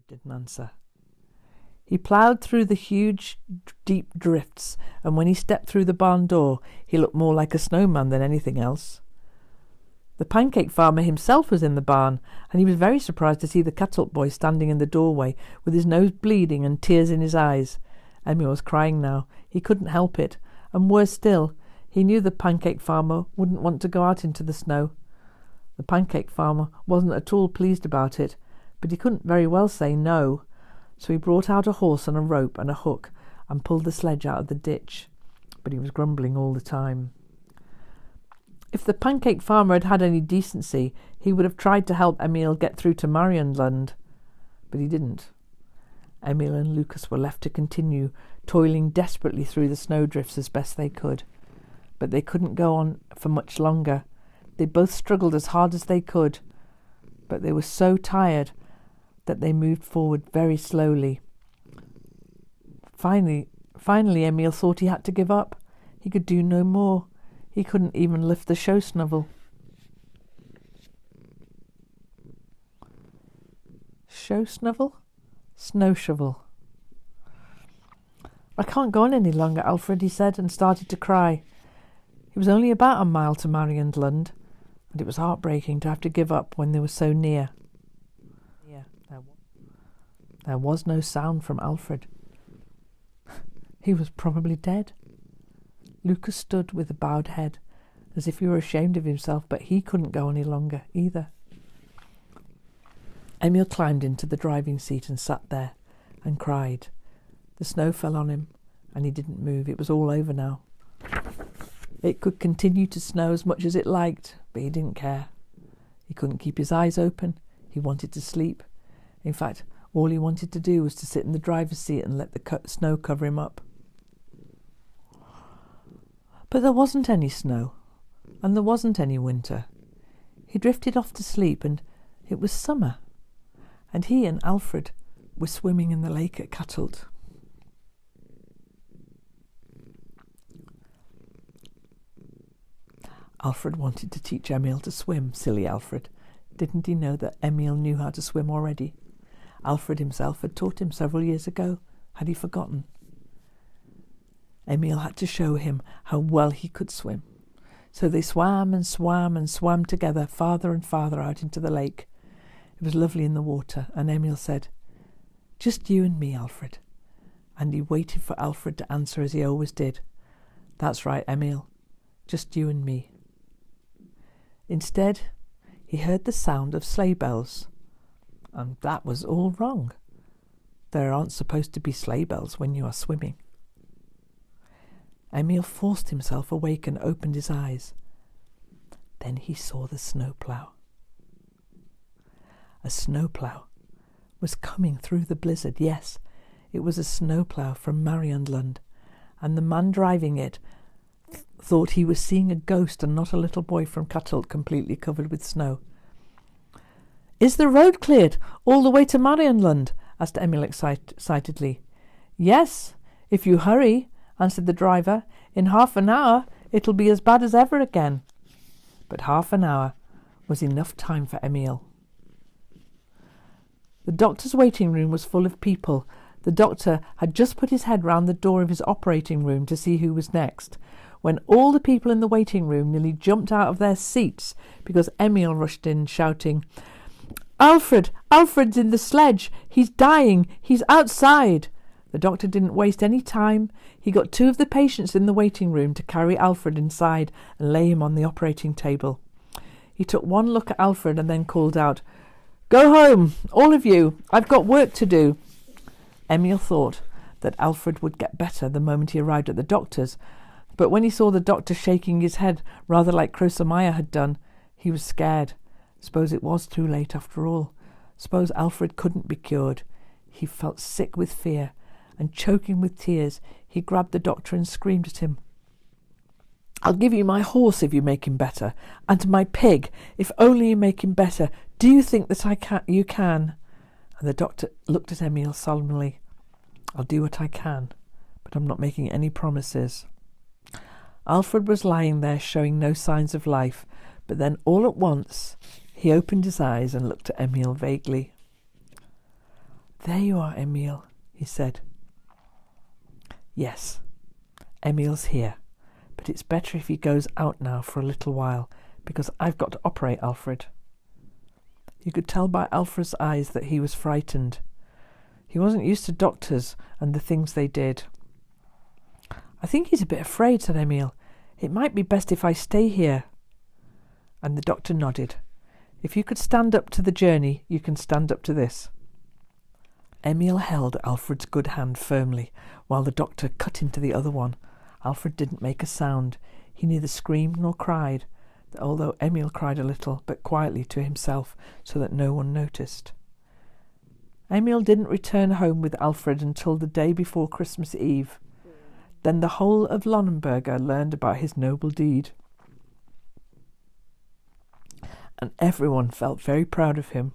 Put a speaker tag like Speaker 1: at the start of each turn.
Speaker 1: didn't answer. He ploughed through the huge, deep drifts, and when he stepped through the barn door, he looked more like a snowman than anything else. The pancake farmer himself was in the barn, and he was very surprised to see the cattle boy standing in the doorway with his nose bleeding and tears in his eyes. Emil was crying now. He couldn't help it, and worse still, he knew the pancake farmer wouldn't want to go out into the snow. The pancake farmer wasn't at all pleased about it, but he couldn't very well say no. So he brought out a horse and a rope and a hook and pulled the sledge out of the ditch. But he was grumbling all the time. If the pancake farmer had had any decency, he would have tried to help Emil get through to Marienlund. But he didn't. Emil and Lucas were left to continue toiling desperately through the snowdrifts as best they could. But they couldn't go on for much longer. They both struggled as hard as they could. But they were so tired that they moved forward very slowly. Finally, Emil thought he had to give up. He could do no more. He couldn't even lift the show shovel. Show shovel? Snow shovel. I can't go on any longer, Alfred, he said, and started to cry. It was only about a mile to Marienlund, and it was heartbreaking to have to give up when they were so near. There was no sound from Alfred. He was probably dead. Lucas stood with a bowed head, as if he were ashamed of himself, but he couldn't go any longer either. Emil climbed into the driving seat and sat there and cried. The snow fell on him, and he didn't move. It was all over now. It could continue to snow as much as it liked, but he didn't care. He couldn't keep his eyes open. He wanted to sleep. In fact, all he wanted to do was to sit in the driver's seat and let the snow cover him up. But there wasn't any snow, and there wasn't any winter. He drifted off to sleep, and it was summer, and he and Alfred were swimming in the lake at Kattelt. Alfred wanted to teach Emil to swim, silly Alfred. Didn't he know that Emil knew how to swim already? Alfred himself had taught him several years ago. Had he forgotten? Emil had to show him how well he could swim. So they swam and swam and swam together farther and farther out into the lake. It was lovely in the water, and Emil said, "Just you and me, Alfred." And he waited for Alfred to answer as he always did. "That's right, Emil. Just you and me." Instead, he heard the sound of sleigh bells. And that was all wrong. There aren't supposed to be sleigh bells when you are swimming. Emil forced himself awake and opened his eyes. Then he saw the snowplough. A snowplough was coming through the blizzard. Yes, it was a snowplough from Marienlund, and the man driving it thought he was seeing a ghost and not a little boy from Kattelt completely covered with snow. "Is the road cleared all the way to Marienlund?" asked Emil excitedly. "Yes, if you hurry," answered the driver. "In half an hour it'll be as bad as ever again." But half an hour was enough time for Emil. The doctor's waiting room was full of people. The doctor had just put his head round the door of his operating room to see who was next, when all the people in the waiting room nearly jumped out of their seats because Emil rushed in shouting, "Alfred! Alfred's in the sledge! He's dying! He's outside!" The doctor didn't waste any time. He got two of the patients in the waiting room to carry Alfred inside and lay him on the operating table. He took one look at Alfred and then called out, "Go home, all of you. I've got work to do." Emil thought that Alfred would get better the moment he arrived at the doctor's, but when he saw the doctor shaking his head rather like Krosemeyer had done, he was scared. Suppose it was too late after all. Suppose Alfred couldn't be cured. He felt sick with fear, and choking with tears, he grabbed the doctor and screamed at him, "I'll give you my horse if you make him better, and my pig if only you make him better. Do you think that you can?" And the doctor looked at Emil solemnly. "I'll do what I can, but I'm not making any promises." Alfred was lying there showing no signs of life, but then all at once he opened his eyes and looked at Emil vaguely. "There you are, Emil," he said. "Yes, Emil's here, but it's better if he goes out now for a little while, because I've got to operate Alfred." You could tell by Alfred's eyes that he was frightened. He wasn't used to doctors and the things they did. "I think he's a bit afraid," said Emil. "It might be best if I stay here." And the doctor nodded. "If you could stand up to the journey, you can stand up to this." Emil held Alfred's good hand firmly while the doctor cut into the other one. Alfred didn't make a sound. He neither screamed nor cried, although Emil cried a little, but quietly to himself, so that no one noticed. Emil didn't return home with Alfred until the day before Christmas Eve. Then the whole of Lonnenberger learned about his noble deed, and everyone felt very proud of him.